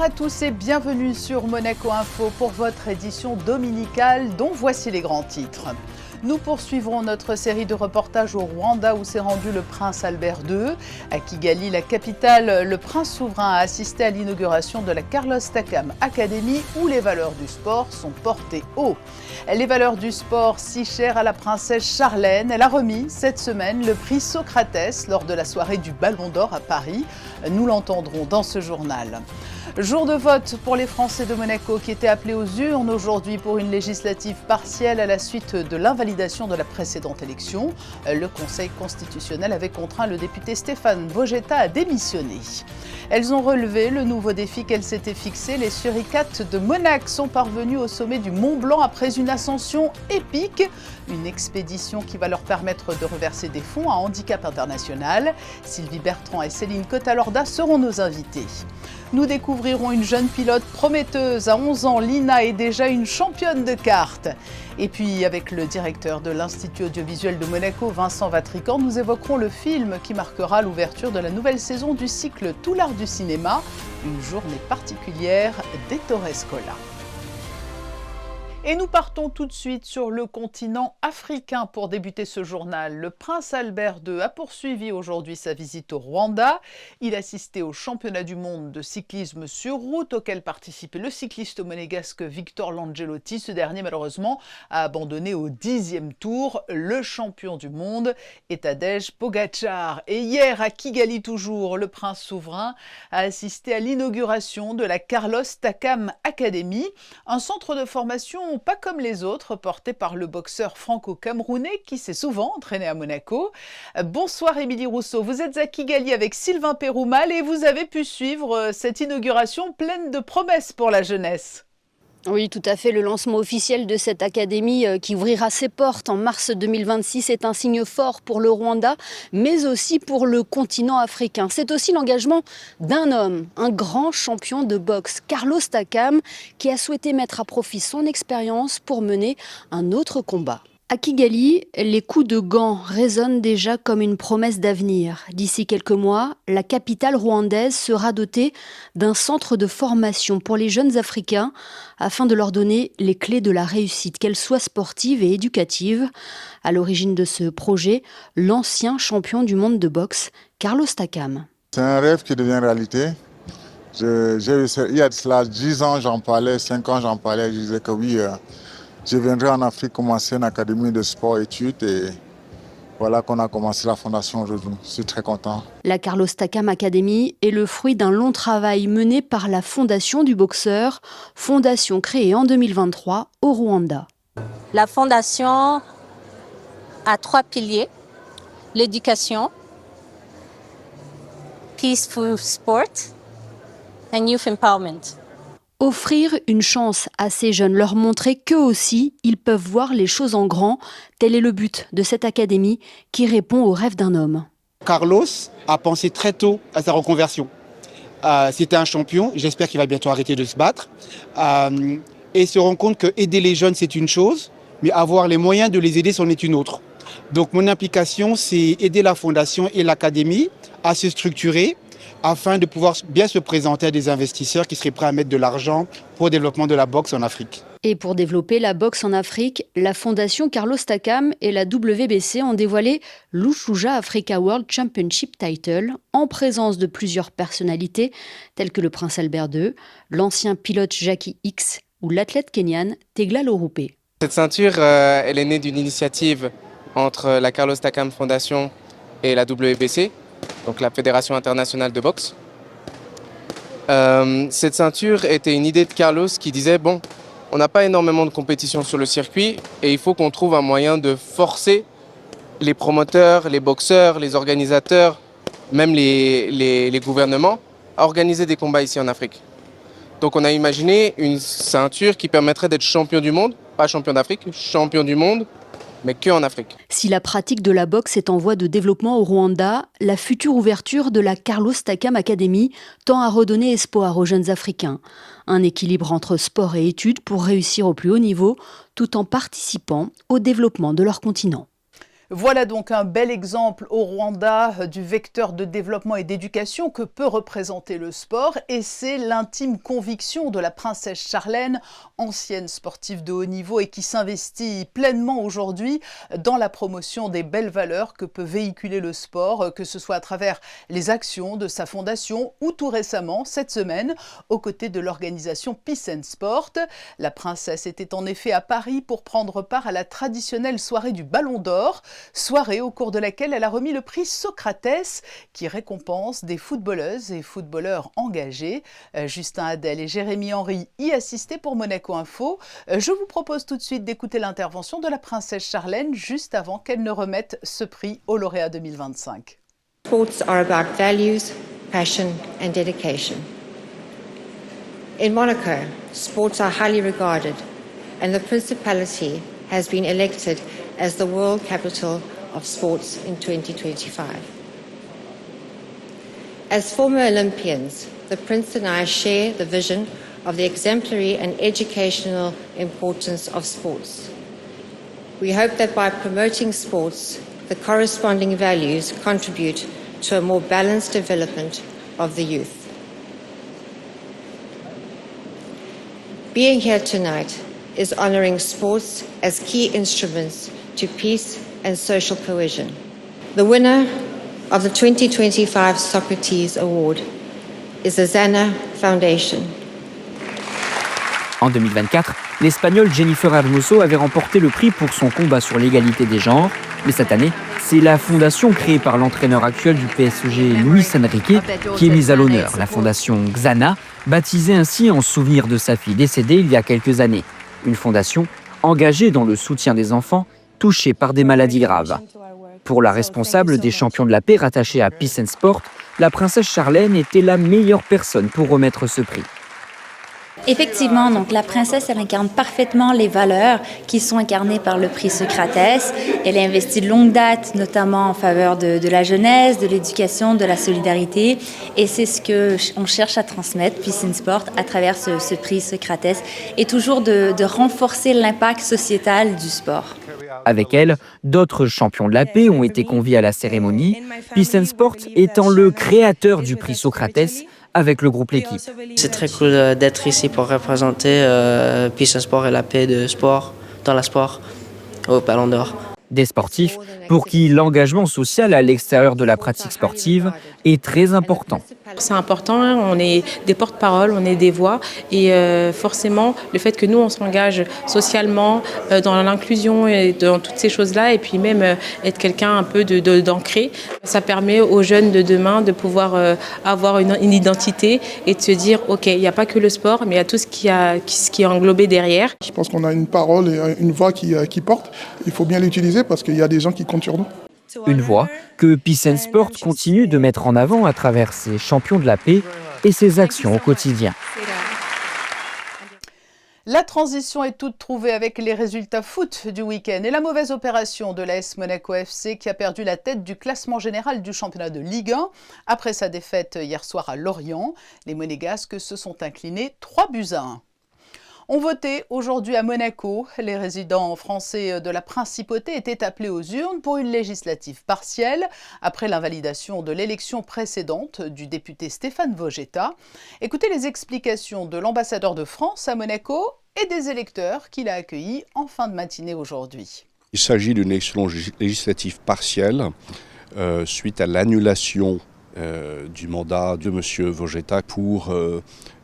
à tous et bienvenue sur Monaco Info pour votre édition dominicale dont voici les grands titres. Nous poursuivrons notre série de reportages au Rwanda où s'est rendu le prince Albert II. À Kigali, la capitale, le prince souverain a assisté à l'inauguration de la Carlos Takam Academy où les valeurs du sport sont portées haut. Les valeurs du sport si chères à la princesse Charlène, elle a remis cette semaine le prix Socrates lors de la soirée du Ballon d'Or à Paris. Nous l'entendrons dans ce journal. Jour de vote pour les Français de Monaco qui étaient appelés aux urnes aujourd'hui pour une législative partielle à la suite de l'invalidation de la précédente élection. Le Conseil constitutionnel avait contraint le député Stéphane Vogetta à démissionner. Elles ont relevé le nouveau défi qu'elles s'étaient fixé. Les suricates de Monac sont parvenus au sommet du Mont Blanc après une ascension épique. Une expédition qui va leur permettre de reverser des fonds à Handicap International. Sylvie Bertrand et Céline Cotalorda seront nos invités. Nous découvrirons une jeune pilote prometteuse. À 11 ans, Lina est déjà une championne de kart. Et puis, avec le directeur de l'Institut audiovisuel de Monaco, Vincent Vatrican, nous évoquerons le film qui marquera l'ouverture de la nouvelle saison du cycle Tout l'art du cinéma, une journée particulière d'Ettore Scola. Et nous partons tout de suite sur le continent africain pour débuter ce journal. Le prince Albert II a poursuivi aujourd'hui sa visite au Rwanda. Il assistait au championnat du monde de cyclisme sur route auquel participait le cycliste monégasque Victor Langelotti. Ce dernier, malheureusement, a abandonné au 10e tour. Le champion du monde est Tadej Pogacar. Et hier, à Kigali toujours, le prince souverain a assisté à l'inauguration de la Carlos Takam Academy, un centre de formation pas comme les autres, porté par le boxeur franco-camerounais qui s'est souvent entraîné à Monaco. Bonsoir Émilie Rousseau, vous êtes à Kigali avec Sylvain Péroumal et vous avez pu suivre cette inauguration pleine de promesses pour la jeunesse. Oui, tout à fait. Le lancement officiel de cette académie qui ouvrira ses portes en mars 2026 est un signe fort pour le Rwanda, mais aussi pour le continent africain. C'est aussi l'engagement d'un homme, un grand champion de boxe, Carlos Takam, qui a souhaité mettre à profit son expérience pour mener un autre combat. À Kigali, les coups de gants résonnent déjà comme une promesse d'avenir. D'ici quelques mois, la capitale rwandaise sera dotée d'un centre de formation pour les jeunes Africains afin de leur donner les clés de la réussite, qu'elle soit sportive et éducative. À l'origine de ce projet, l'ancien champion du monde de boxe, Carlos Takam. C'est un rêve qui devient réalité. Il y a de cela 10 ans, j'en parlais, 5 ans, j'en parlais, je disais que oui, je viendrai en Afrique commencer une académie de sport-études et voilà qu'on a commencé la fondation aujourd'hui. Je suis très content. La Carlos Takam Academy est le fruit d'un long travail mené par la Fondation du boxeur, fondation créée en 2023 au Rwanda. La fondation a 3 piliers, l'éducation, peaceful sport and youth empowerment. Offrir une chance à ces jeunes, leur montrer qu'eux aussi, ils peuvent voir les choses en grand. Tel est le but de cette académie qui répond au rêve d'un homme. Carlos a pensé très tôt à sa reconversion. C'était un champion, j'espère qu'il va bientôt arrêter de se battre. Et se rend compte que aider les jeunes, c'est une chose, mais avoir les moyens de les aider, c'en est une autre. Donc mon implication, c'est aider la fondation et l'académie à se structurer, afin de pouvoir bien se présenter à des investisseurs qui seraient prêts à mettre de l'argent pour le développement de la boxe en Afrique. Et pour développer la boxe en Afrique, la fondation Carlos Takam et la WBC ont dévoilé l'Ushuja Africa World Championship Title en présence de plusieurs personnalités telles que le prince Albert II, l'ancien pilote Jackie X ou l'athlète kenyan Tegla Loroupe. Cette ceinture, elle est née d'une initiative entre la Carlos Takam Foundation et la WBC, donc la Fédération internationale de boxe. Cette ceinture était une idée de Carlos qui disait bon, on n'a pas énormément de compétition sur le circuit et il faut qu'on trouve un moyen de forcer les promoteurs, les boxeurs, les organisateurs, même les gouvernements à organiser des combats ici en Afrique. Donc on a imaginé une ceinture qui permettrait d'être champion du monde, pas champion d'Afrique, champion du monde, mais qu'en Afrique. Si la pratique de la boxe est en voie de développement au Rwanda, la future ouverture de la Carlos Takam Academy tend à redonner espoir aux jeunes Africains. Un équilibre entre sport et études pour réussir au plus haut niveau, tout en participant au développement de leur continent. Voilà donc un bel exemple au Rwanda du vecteur de développement et d'éducation que peut représenter le sport, et c'est l'intime conviction de la princesse Charlène, ancienne sportive de haut niveau et qui s'investit pleinement aujourd'hui dans la promotion des belles valeurs que peut véhiculer le sport, que ce soit à travers les actions de sa fondation ou tout récemment, cette semaine, aux côtés de l'organisation Peace and Sport. La princesse était en effet à Paris pour prendre part à la traditionnelle soirée du Ballon d'Or, soirée au cours de laquelle elle a remis le prix Socrates qui récompense des footballeuses et footballeurs engagés. Justin Hadel et Jérémy Henry y assistaient pour Monaco Info. Je vous propose tout de suite d'écouter l'intervention de la princesse Charlène juste avant qu'elle ne remette ce prix au lauréat 2025. Sports are about values, passion and dedication. In Monaco, sports are highly regarded and the Principality has been elected as the World Capital of Sports in 2025. As former Olympians, the Prince and I share the vision of the exemplary and educational importance of sports. We hope that by promoting sports, the corresponding values contribute to a more balanced development of the youth. Being here tonight is honouring sports as key instruments to peace and social cohesion. The winner of the 2025 Socrates Award is the Zana Foundation. En 2024, l'Espagnole Jennifer Hermoso avait remporté le prix pour son combat sur l'égalité des genres. Mais cette année, c'est la fondation créée par l'entraîneur actuel du PSG, Luis Enrique, qui est mise à l'honneur. La fondation Xana, baptisée ainsi en souvenir de sa fille décédée il y a quelques années. Une fondation engagée dans le soutien des enfants touchés par des maladies graves. Pour la responsable des champions de la paix rattachée à Peace and Sport, la princesse Charlène était la meilleure personne pour remettre ce prix. Effectivement, donc la princesse, elle incarne parfaitement les valeurs qui sont incarnées par le prix Socrates. Elle a investi de longue date, notamment en faveur de la jeunesse, de l'éducation, de la solidarité. Et c'est ce qu'on cherche à transmettre, Peace and Sport, à travers ce prix Socrates, et toujours de renforcer l'impact sociétal du sport. Avec elle, d'autres champions de la paix ont été conviés à la cérémonie, Peace and Sport étant le créateur du prix Socrates avec le groupe L'équipe. C'est très cool d'être ici pour représenter Peace and Sport et la paix de sport, dans la sport, au Ballon d'Or. Des sportifs pour qui l'engagement social à l'extérieur de la pratique sportive est très important. C'est important, on est des porte-parole, on est des voix et forcément le fait que nous on s'engage socialement dans l'inclusion et dans toutes ces choses-là et puis même être quelqu'un un peu d'ancré, ça permet aux jeunes de demain de pouvoir avoir une identité et de se dire ok, il n'y a pas que le sport mais il y a tout ce qui est englobé derrière. Je pense qu'on a une parole et une voix qui porte, il faut bien l'utiliser parce qu'il y a des gens qui comptent sur nous. Une voix que Peace and Sport continue de mettre en avant à travers ses champions de la paix et ses actions au quotidien. La transition est toute trouvée avec les résultats foot du week-end et la mauvaise opération de l'AS Monaco FC qui a perdu la tête du classement général du championnat de Ligue 1. Après sa défaite hier soir à Lorient, les Monégasques se sont inclinés 3-1. On votait aujourd'hui à Monaco. Les résidents français de la Principauté étaient appelés aux urnes pour une législative partielle après l'invalidation de l'élection précédente du député Stéphane Vogetta. Écoutez les explications de l'ambassadeur de France à Monaco et des électeurs qu'il a accueillis en fin de matinée aujourd'hui. Il s'agit d'une élection législative partielle suite à l'annulation du mandat de M. Vogetta pour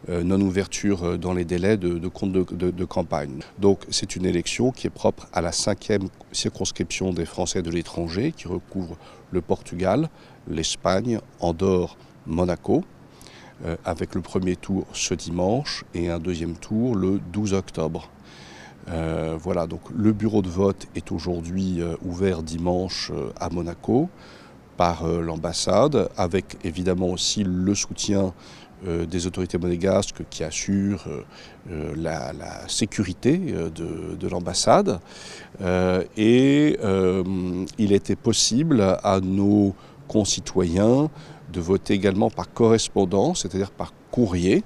non-ouverture dans les délais de compte de campagne. Donc c'est une élection qui est propre à la 5e circonscription des Français de l'étranger qui recouvre le Portugal, l'Espagne, Andorre, Monaco, avec le premier tour ce dimanche et un deuxième tour le 12 octobre. Voilà, donc le bureau de vote est aujourd'hui ouvert dimanche à Monaco par l'ambassade, avec évidemment aussi le soutien des autorités monégasques qui assurent la sécurité de l'ambassade. Il était possible à nos concitoyens de voter également par correspondance, c'est-à-dire par courrier,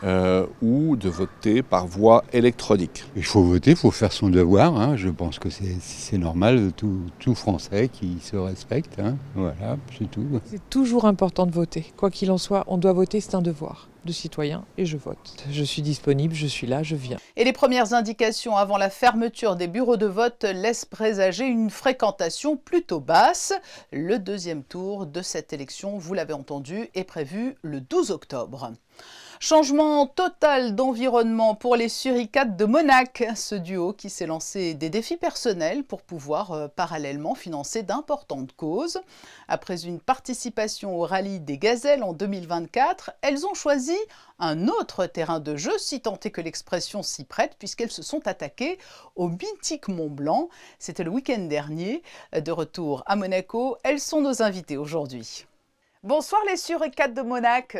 ou de voter par voie électronique. Il faut voter, il faut faire son devoir. Hein. Je pense que c'est normal, tout Français qui se respecte. Hein. Voilà, c'est tout. C'est toujours important de voter. Quoi qu'il en soit, on doit voter, c'est un devoir de citoyen et je vote. Je suis disponible, je suis là, je viens. Et les premières indications avant la fermeture des bureaux de vote laissent présager une fréquentation plutôt basse. Le deuxième tour de cette élection, vous l'avez entendu, est prévu le 12 octobre. Changement total d'environnement pour les Suricates de Monac, ce duo qui s'est lancé des défis personnels pour pouvoir parallèlement financer d'importantes causes. Après une participation au rallye des Gazelles en 2024, elles ont choisi un autre terrain de jeu, si tant est que l'expression s'y prête, puisqu'elles se sont attaquées au mythique Mont Blanc. C'était le week-end dernier. De retour à Monaco, elles sont nos invitées aujourd'hui. Bonsoir les Suricates de Monac.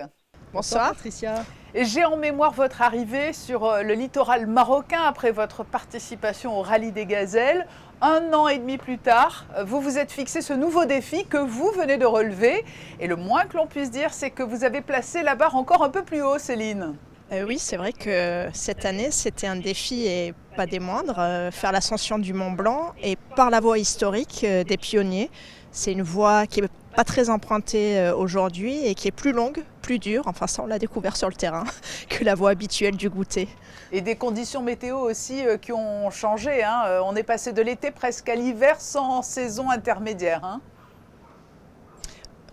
Bonsoir Patricia. J'ai en mémoire votre arrivée sur le littoral marocain après votre participation au rallye des Gazelles. 1 an et demi plus tard, vous vous êtes fixé ce nouveau défi que vous venez de relever. Et le moins que l'on puisse dire, c'est que vous avez placé la barre encore un peu plus haut, Céline. Oui, c'est vrai que cette année, c'était un défi et pas des moindres, faire l'ascension du Mont Blanc et par la voie historique des pionniers. C'est une voie qui n'est pas très empruntée aujourd'hui et qui est plus longue, plus dure, enfin ça on l'a découvert sur le terrain, que la voie habituelle du goûter. Et des conditions météo aussi qui ont changé. Hein. On est passé de l'été presque à l'hiver sans saison intermédiaire. Hein.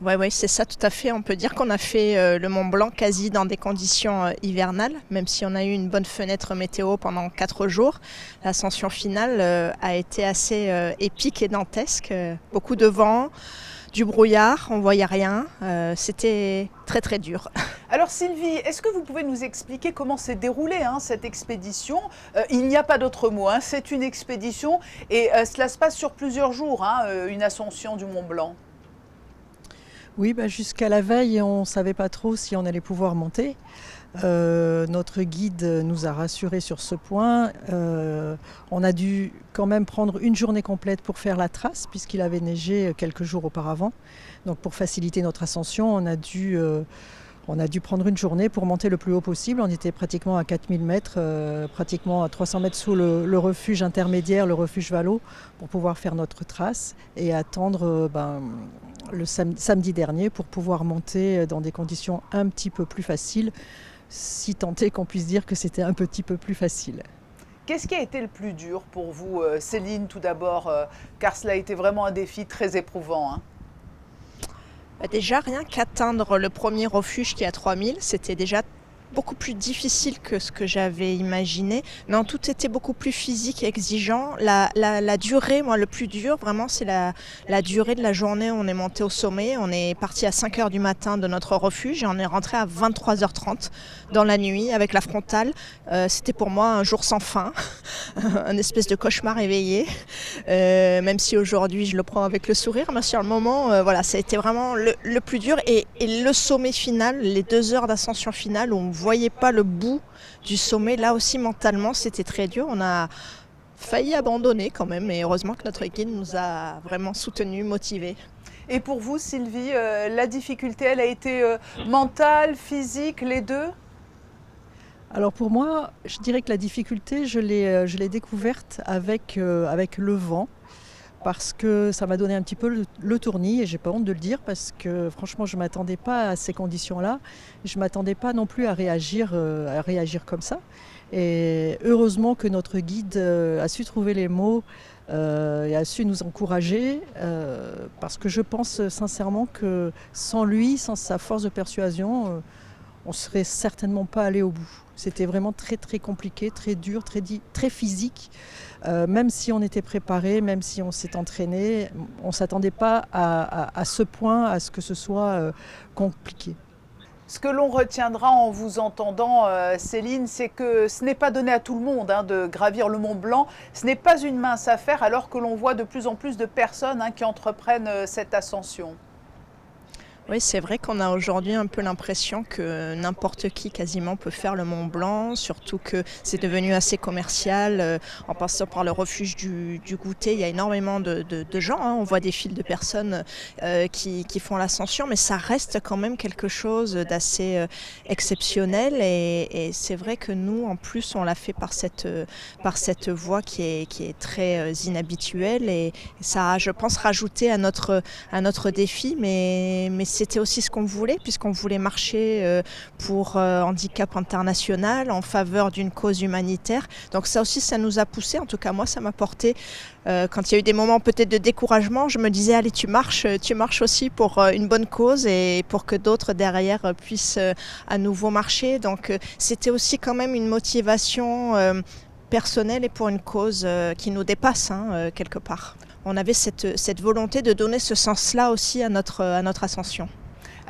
Oui, c'est ça tout à fait. On peut dire qu'on a fait le Mont Blanc quasi dans des conditions hivernales, même si on a eu une bonne fenêtre météo pendant 4 jours. L'ascension finale a été assez épique et dantesque. Beaucoup de vent, du brouillard, on ne voyait rien. C'était très très dur. Alors Sylvie, est-ce que vous pouvez nous expliquer comment s'est déroulée cette expédition ? Il n'y a pas d'autre mot, c'est une expédition et cela se passe sur plusieurs jours, une ascension du Mont Blanc. Oui, jusqu'à la veille, on ne savait pas trop si on allait pouvoir monter. Notre guide nous a rassurés sur ce point. On a dû quand même prendre une journée complète pour faire la trace, puisqu'il avait neigé quelques jours auparavant. Donc pour faciliter notre ascension, on a dû prendre une journée pour monter le plus haut possible. On était pratiquement à 4000 mètres, pratiquement à 300 mètres sous le refuge intermédiaire, le refuge Valo, pour pouvoir faire notre trace et attendre le samedi dernier pour pouvoir monter dans des conditions un petit peu plus faciles, si tant est qu'on puisse dire que c'était un petit peu plus facile. Qu'est-ce qui a été le plus dur pour vous, Céline, tout d'abord, car cela a été vraiment un défi très éprouvant. Déjà, rien qu'atteindre le premier refuge qui est à 3000, c'était déjà beaucoup plus difficile que ce que j'avais imaginé. Non, tout était beaucoup plus physique et exigeant. La durée, moi, le plus dur, vraiment, c'est la durée de la journée où on est monté au sommet. On est parti à 5h du matin de notre refuge et on est rentré à 23h30 dans la nuit avec la frontale. C'était pour moi un jour sans fin, un espèce de cauchemar éveillé. Même si aujourd'hui, je le prends avec le sourire, mais sur le moment, ça a été vraiment le plus dur. Et le sommet final, les 2 heures d'ascension finale où on ne voyait pas le bout du sommet, là aussi mentalement c'était très dur. On a failli abandonner quand même, et heureusement que notre guide nous a vraiment soutenus, motivés. Et pour vous Sylvie, la difficulté elle a été mentale, physique, les deux ? Alors pour moi, je dirais que la difficulté, je l'ai découverte avec le vent. Parce que ça m'a donné un petit peu le tournis, et j'ai pas honte de le dire, parce que franchement je ne m'attendais pas à ces conditions-là. Je ne m'attendais pas non plus à réagir comme ça. Et heureusement que notre guide a su trouver les mots et a su nous encourager, parce que je pense sincèrement que sans lui, sans sa force de persuasion, on ne serait certainement pas allé au bout. C'était vraiment très très compliqué, très dur, très physique. Même si on était préparé, même si on s'est entraîné, on ne s'attendait pas à ce point, à ce que ce soit compliqué. Ce que l'on retiendra en vous entendant, Céline, c'est que ce n'est pas donné à tout le monde de gravir le Mont Blanc. Ce n'est pas une mince affaire, alors que l'on voit de plus en plus de personnes qui entreprennent cette ascension. Oui, c'est vrai qu'on a aujourd'hui un peu l'impression que n'importe qui quasiment peut faire le Mont Blanc, surtout que c'est devenu assez commercial. En passant par le refuge du goûter, il y a énormément de gens. On voit des files de personnes qui font l'ascension, mais ça reste quand même quelque chose d'assez exceptionnel. Et c'est vrai que nous, en plus, on l'a fait par cette voie qui est très inhabituelle. Et ça a, je pense, rajouté à notre défi, mais c'était aussi ce qu'on voulait, puisqu'on voulait marcher pour Handicap International en faveur d'une cause humanitaire. Donc ça aussi, ça nous a poussé. En tout cas, moi, ça m'a porté. Quand il y a eu des moments peut-être de découragement, je me disais, allez, tu marches aussi pour une bonne cause et pour que d'autres derrière puissent à nouveau marcher. Donc c'était aussi quand même une motivation personnelle et pour une cause qui nous dépasse quelque part. On avait cette volonté de donner ce sens-là aussi à notre ascension.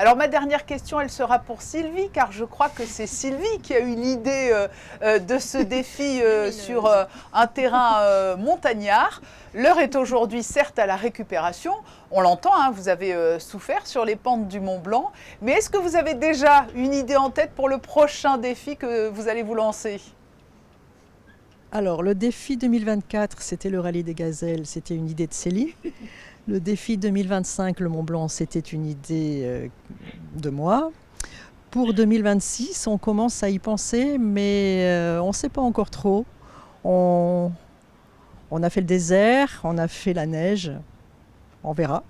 Alors ma dernière question, elle sera pour Sylvie, car je crois que c'est Sylvie qui a eu l'idée de ce défi sur un terrain montagnard. L'heure est aujourd'hui certes à la récupération, on l'entend, vous avez souffert sur les pentes du Mont Blanc, mais est-ce que vous avez déjà une idée en tête pour le prochain défi que vous allez vous lancer ? Alors, le défi 2024, c'était le rallye des gazelles, c'était une idée de Céline. Le défi 2025, le Mont Blanc, c'était une idée de moi. Pour 2026, on commence à y penser, mais on ne sait pas encore trop. On a fait le désert, on a fait la neige, on verra.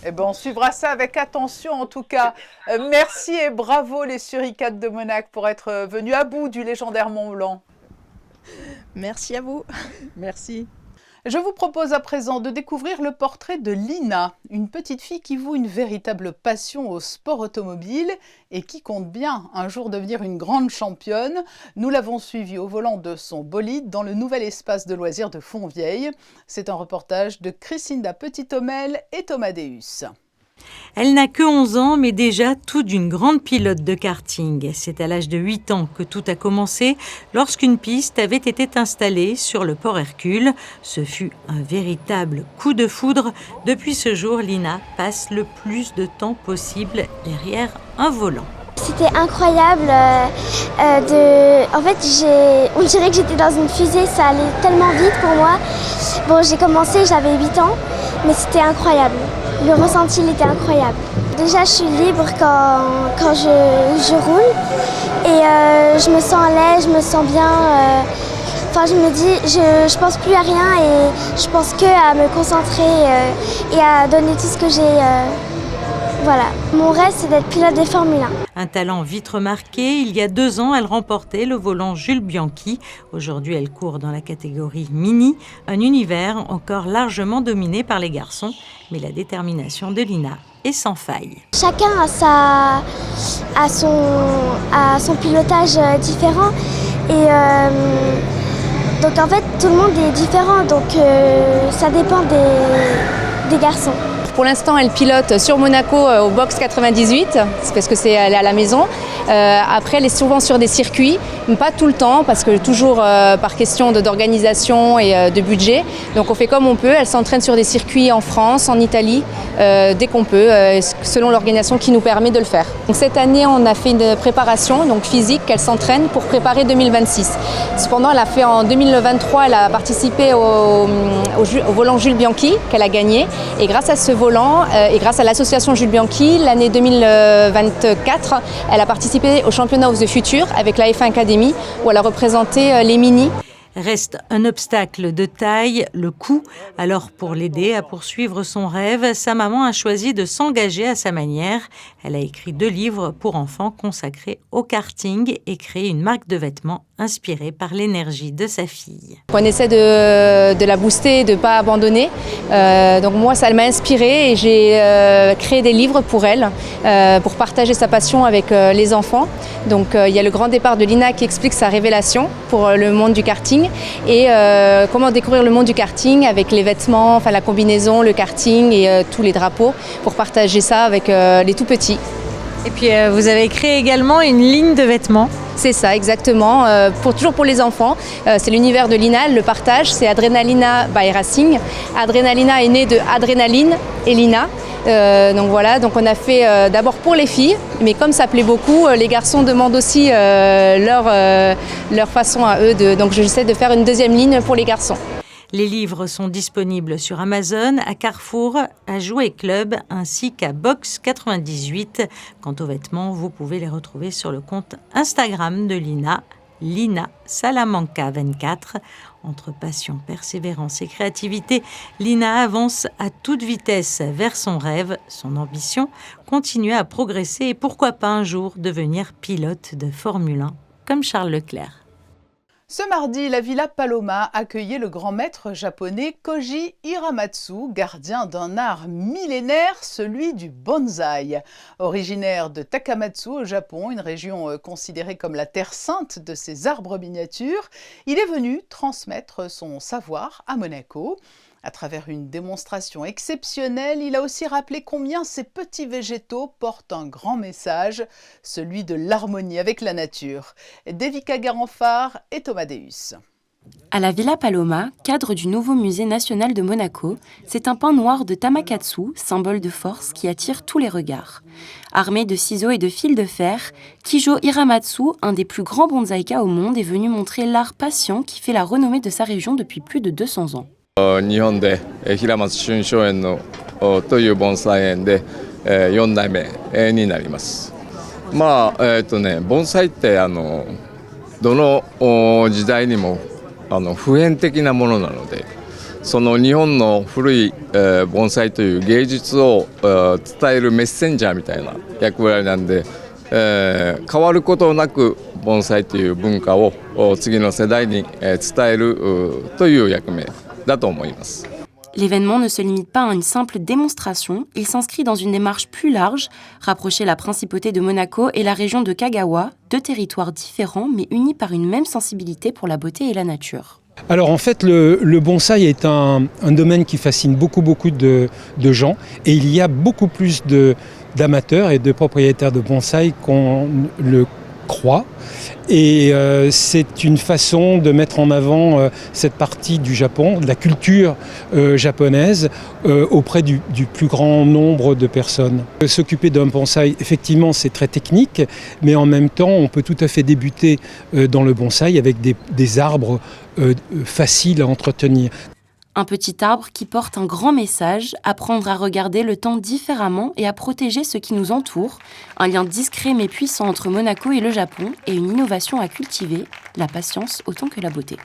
Eh ben, on suivra ça avec attention en tout cas. Merci et bravo les Suricates de Monac pour être venus à bout du légendaire Mont Blanc. Merci à vous. Merci. Je vous propose à présent de découvrir le portrait de Lina, une petite fille qui voue une véritable passion au sport automobile et qui compte bien un jour devenir une grande championne. Nous l'avons suivie au volant de son bolide dans le nouvel espace de loisirs de Fontvieille. C'est un reportage de Christinda Petit-Homel et Thomas Deus. Elle n'a que 11 ans, mais déjà tout d'une grande pilote de karting. C'est à l'âge de 8 ans que tout a commencé, lorsqu'une piste avait été installée sur le port Hercule. Ce fut un véritable coup de foudre. Depuis ce jour, Lina passe le plus de temps possible derrière un volant. C'était incroyable. En fait, on dirait que j'étais dans une fusée, ça allait tellement vite pour moi. Bon, j'ai commencé, j'avais 8 ans, mais c'était incroyable. Le ressenti, il était incroyable. Déjà, je suis libre quand je roule et je me sens à l'aise, je me sens bien. Enfin, je me dis, je pense plus à rien et je pense que à me concentrer et à donner tout ce que j'ai. Voilà. Mon rêve, c'est d'être pilote de Formule 1. Un talent vite remarqué. Il y a 2 ans, elle remportait le volant Jules Bianchi. Aujourd'hui, elle court dans la catégorie Mini, un univers encore largement dominé par les garçons. Mais la détermination de Lina est sans faille. Chacun a son pilotage différent. Et donc en fait, tout le monde est différent. Donc ça dépend des garçons. Pour l'instant, elle pilote sur Monaco au box 98, c'est parce que elle est à la maison. Après, elle est souvent sur des circuits, mais pas tout le temps, parce que toujours par question d'organisation et de budget. Donc on fait comme on peut. Elle s'entraîne sur des circuits en France, en Italie, dès qu'on peut, selon l'organisation qui nous permet de le faire. Donc, cette année, on a fait une préparation donc physique qu'elle s'entraîne pour préparer 2026. Cependant, elle a fait en 2023, elle a participé au volant Jules Bianchi qu'elle a gagné. Et grâce à ce volant et grâce à l'association Jules Bianchi, l'année 2024, elle a participé au championnat of the Future avec la F1 Academy où elle a représenté les mini. Reste un obstacle de taille, le coût. Alors pour l'aider à poursuivre son rêve, sa maman a choisi de s'engager à sa manière. Elle a écrit 2 livres pour enfants consacrés au karting et créé une marque de vêtements inspirée par l'énergie de sa fille. On essaie de la booster, de ne pas abandonner. Donc moi, ça m'a inspirée et j'ai créé des livres pour elle, pour partager sa passion avec les enfants. Donc il y a le grand départ de Lina qui explique sa révélation pour le monde du karting et comment découvrir le monde du karting avec les vêtements, enfin la combinaison, le karting et tous les drapeaux pour partager ça avec les tout petits. Et puis vous avez créé également une ligne de vêtements. C'est ça, exactement. Toujours pour les enfants. C'est l'univers de Lina, elle le partage. C'est Adrenalina by Racing. Adrenalina est née de Adrénaline et Lina. Donc voilà, donc on a fait d'abord pour les filles, mais comme ça plaît beaucoup, les garçons demandent aussi leur façon à eux. Donc j'essaie de faire une deuxième ligne pour les garçons. Les livres sont disponibles sur Amazon, à Carrefour, à Jouet Club ainsi qu'à Box 98. Quant aux vêtements, vous pouvez les retrouver sur le compte Instagram de Lina, Lina Salamanca 24. Entre passion, persévérance et créativité, Lina avance à toute vitesse vers son rêve, son ambition, continuer à progresser et pourquoi pas un jour devenir pilote de Formule 1 comme Charles Leclerc. Ce mardi, la Villa Paloma accueillait le grand maître japonais Koji Hiramatsu, gardien d'un art millénaire, celui du bonsaï. Originaire de Takamatsu au Japon, une région considérée comme la terre sainte de ces arbres miniatures, il est venu transmettre son savoir à Monaco. À travers une démonstration exceptionnelle, il a aussi rappelé combien ces petits végétaux portent un grand message, celui de l'harmonie avec la nature. Devika Garanfar et Thomas Deus. À la Villa Paloma, cadre du nouveau musée national de Monaco, c'est un pain noir de Tamakatsu, symbole de force qui attire tous les regards. Armé de ciseaux et de fils de fer, Kijo Hiramatsu, un des plus grands bonsaïkas au monde, est venu montrer l'art patient qui fait la renommée de sa région depuis plus de 200 ans. 日本で平松春松園のという盆栽園で4代目になります。盆栽ってどの時代にも普遍的なものなので、その日本の古い盆栽という芸術を伝えるメッセンジャーみたいな役割なんで、変わることなく盆栽という文化を次の世代に伝えるという役目。L'événement ne se limite pas à une simple démonstration, il s'inscrit dans une démarche plus large, rapprocher la principauté de Monaco et la région de Kagawa, deux territoires différents mais unis par une même sensibilité pour la beauté et la nature. Alors en fait, le bonsaï est un domaine qui fascine beaucoup de gens et il y a beaucoup plus d'amateurs et de propriétaires de bonsaï qu'on le croit. Et c'est une façon de mettre en avant cette partie du Japon, de la culture japonaise auprès du plus grand nombre de personnes. S'occuper d'un bonsaï, effectivement, c'est très technique, mais en même temps, on peut tout à fait débuter dans le bonsaï avec des arbres faciles à entretenir. Un petit arbre qui porte un grand message, apprendre à regarder le temps différemment et à protéger ce qui nous entoure, un lien discret mais puissant entre Monaco et le Japon et une innovation à cultiver, la patience autant que la beauté.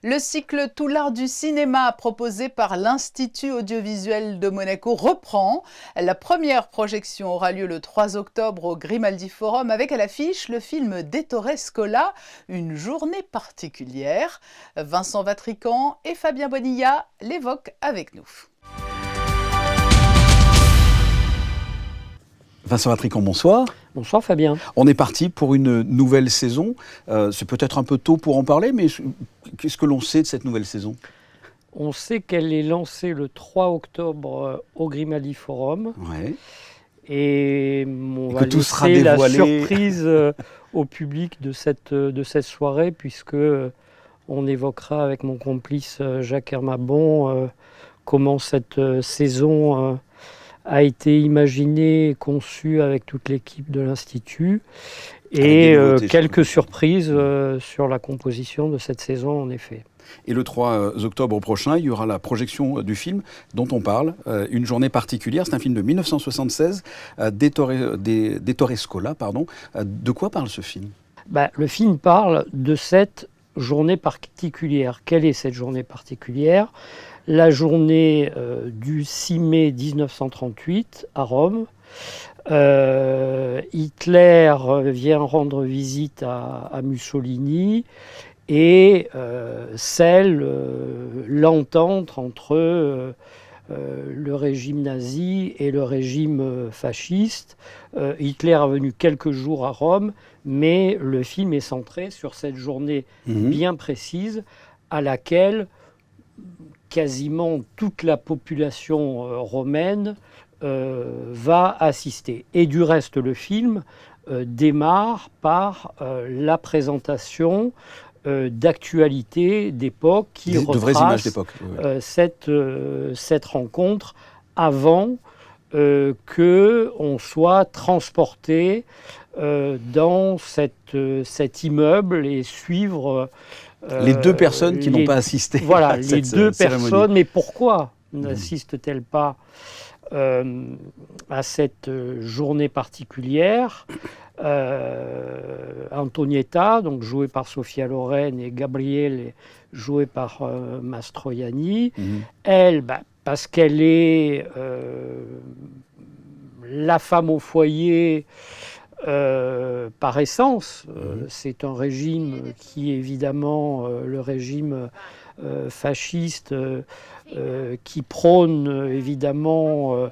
Le cycle Tout l'art du cinéma proposé par l'Institut audiovisuel de Monaco reprend. La première projection aura lieu le 3 octobre au Grimaldi Forum avec à l'affiche le film d'Ettore Scola, Une journée particulière. Vincent Vatrican et Fabien Bonilla l'évoquent avec nous. Vincent Vatrican, bonsoir. Bonsoir Fabien. On est parti pour une nouvelle saison. C'est peut-être un peu tôt pour en parler, mais qu'est-ce que l'on sait de cette nouvelle saison ? On sait qu'elle est lancée le 3 octobre au Grimaldi Forum. Ouais. Et on va laisser la surprise au public de cette soirée, puisque on évoquera avec mon complice Jacques Hermabon comment cette saison a été imaginé et conçu avec toute l'équipe de l'Institut et quelques surprises sur la composition de cette saison en effet. Et le 3 octobre prochain, il y aura la projection du film dont on parle, Une journée particulière. C'est un film de 1976 d'Ettore Scola. De quoi parle ce film ? Le film parle de cette journée particulière. Quelle est cette journée particulière ? La journée du 6 mai 1938 à Rome. Hitler vient rendre visite à Mussolini et scelle l'entente entre le régime nazi et le régime fasciste. Hitler est venu quelques jours à Rome, mais le film est centré sur cette journée bien précise à laquelle quasiment toute la population romaine va assister. Et du reste, le film démarre par la présentation d'actualités d'époque qui retrace vraies images d'époque. Cette rencontre avant qu'on soit transporté dans cet immeuble et suivre... les deux personnes qui n'ont pas assisté voilà, à cette les deux cérémonie. personnes, mais pourquoi n'assistent-elles pas à cette journée particulière? Antonietta, donc jouée par Sophia Loren, et Gabriele, jouée par Mastroianni. Elle, parce qu'elle est la femme au foyer par essence. C'est un régime qui, évidemment, le régime fasciste, qui prône évidemment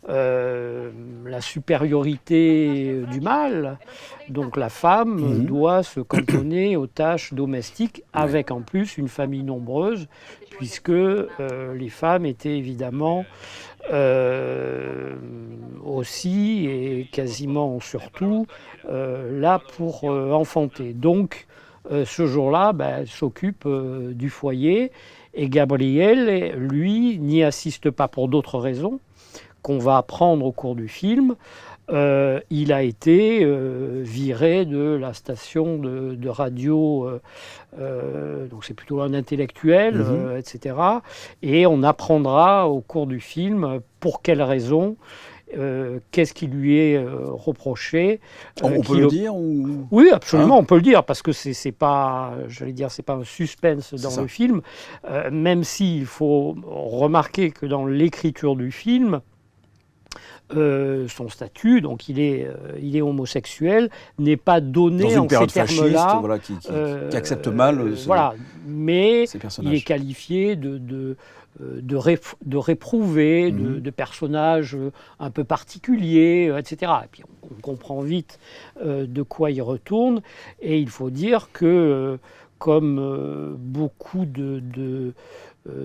la supériorité du mâle. Donc la femme doit se cantonner aux tâches domestiques, avec en plus une famille nombreuse, puisque les femmes étaient évidemment aussi et quasiment surtout là pour enfanter. Donc ce jour-là, elle s'occupe du foyer, et Gabriel, lui, n'y assiste pas pour d'autres raisons qu'on va apprendre au cours du film. Il a été viré de la station de radio, donc c'est plutôt un intellectuel, etc. Et on apprendra au cours du film pour quelles raisons. Qu'est-ce qui lui est reproché? On peut le dire ou... Oui, absolument, on peut le dire, parce que c'est pas, j'allais dire, c'est pas un suspense dans le film, même s'il faut remarquer que dans l'écriture du film, son statut, donc il est homosexuel, n'est pas donné en ces termes-là. Voilà, qui accepte mal. Voilà, mais il est qualifié de réprouvé, de personnages un peu particuliers, etc. Et puis on comprend vite de quoi il retourne. Et il faut dire que, comme beaucoup de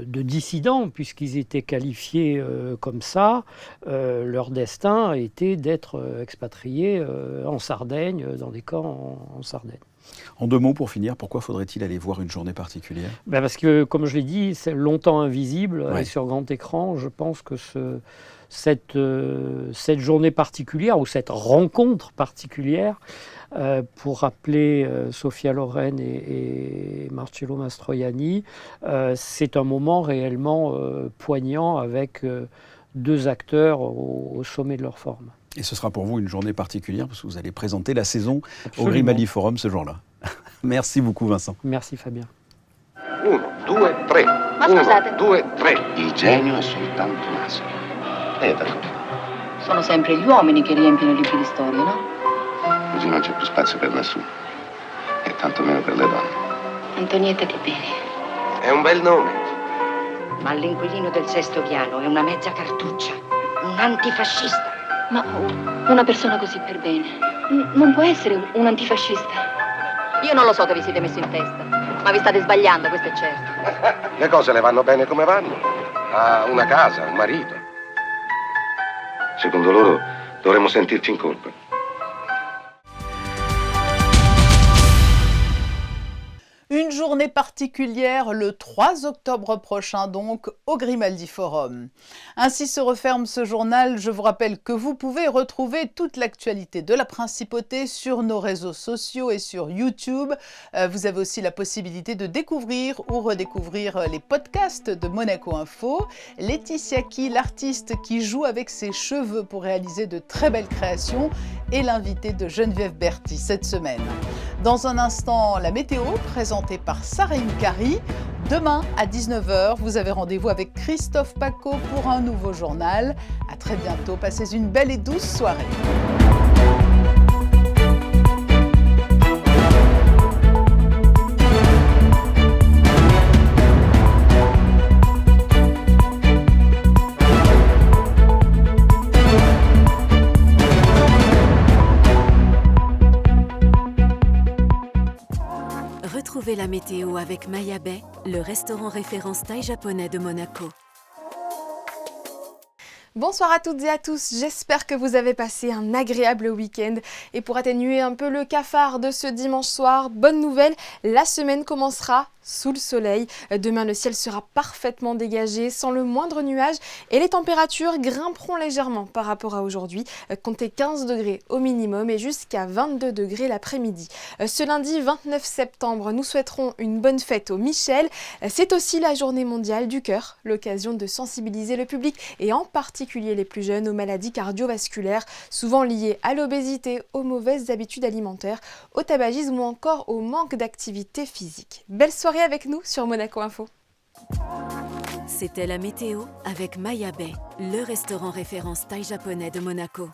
dissidents, puisqu'ils étaient qualifiés comme ça, leur destin a été d'être expatriés en Sardaigne, dans des camps en Sardaigne. En 2 mots pour finir, pourquoi faudrait-il aller voir une journée particulière? Parce que, comme je l'ai dit, c'est longtemps invisible, et sur grand écran. Je pense que cette journée particulière, ou cette rencontre particulière, pour rappeler Sophia Loren et Marcello Mastroianni, c'est un moment réellement poignant, avec 2 acteurs au sommet de leur forme. Et ce sera pour vous une journée particulière, parce que vous allez présenter la saison au Grimaldi Forum ce jour-là. Merci beaucoup, Vincent. Merci, Fabien. 1, 2, 3. 1, 2, 3. Il genio è soltanto un asino. Sono sempre gli uomini che riempiono i libri di storia, no? Così non c'è più spazio per nessuno. E tanto meno per le donne. Antonietta Di Bene. È un bel nome. Ma l'inquilino del 6° piano è una mezza cartuccia. Un antifascista. Ma una persona così per bene non può essere un antifascista. Io non lo so che vi siete messi in testa, ma vi state sbagliando, questo è certo. Le cose le vanno bene come vanno. Ha una casa, un marito. Secondo loro dovremmo sentirci in colpa. Une journée particulière le 3 octobre prochain, donc, au Grimaldi Forum. Ainsi se referme ce journal. Je vous rappelle que vous pouvez retrouver toute l'actualité de la Principauté sur nos réseaux sociaux et sur YouTube. Vous avez aussi la possibilité de découvrir ou redécouvrir les podcasts de Monaco Info. Laetitia Key, l'artiste qui joue avec ses cheveux pour réaliser de très belles créations, est l'invité de Geneviève Berti cette semaine. Dans un instant, la météo présentée par Sarah Kari. Demain à 19h, vous avez rendez-vous avec Christophe Paco pour un nouveau journal. À très bientôt, passez une belle et douce soirée. Retrouvez la météo avec Maya Bay, le restaurant référence thaï japonais de Monaco. Bonsoir à toutes et à tous, j'espère que vous avez passé un agréable week-end. Et pour atténuer un peu le cafard de ce dimanche soir, bonne nouvelle, la semaine commencera sous le soleil. Demain, le ciel sera parfaitement dégagé, sans le moindre nuage, et les températures grimperont légèrement par rapport à aujourd'hui. Comptez 15 degrés au minimum et jusqu'à 22 degrés l'après-midi. Ce lundi 29 septembre, nous souhaiterons une bonne fête au Michel. C'est aussi la journée mondiale du cœur, l'occasion de sensibiliser le public et en particulier les plus jeunes aux maladies cardiovasculaires, souvent liées à l'obésité, aux mauvaises habitudes alimentaires, au tabagisme ou encore au manque d'activité physique. Belle soirée avec nous sur Monaco Info. C'était la météo avec Maya Bay, le restaurant référence thaï japonais de Monaco.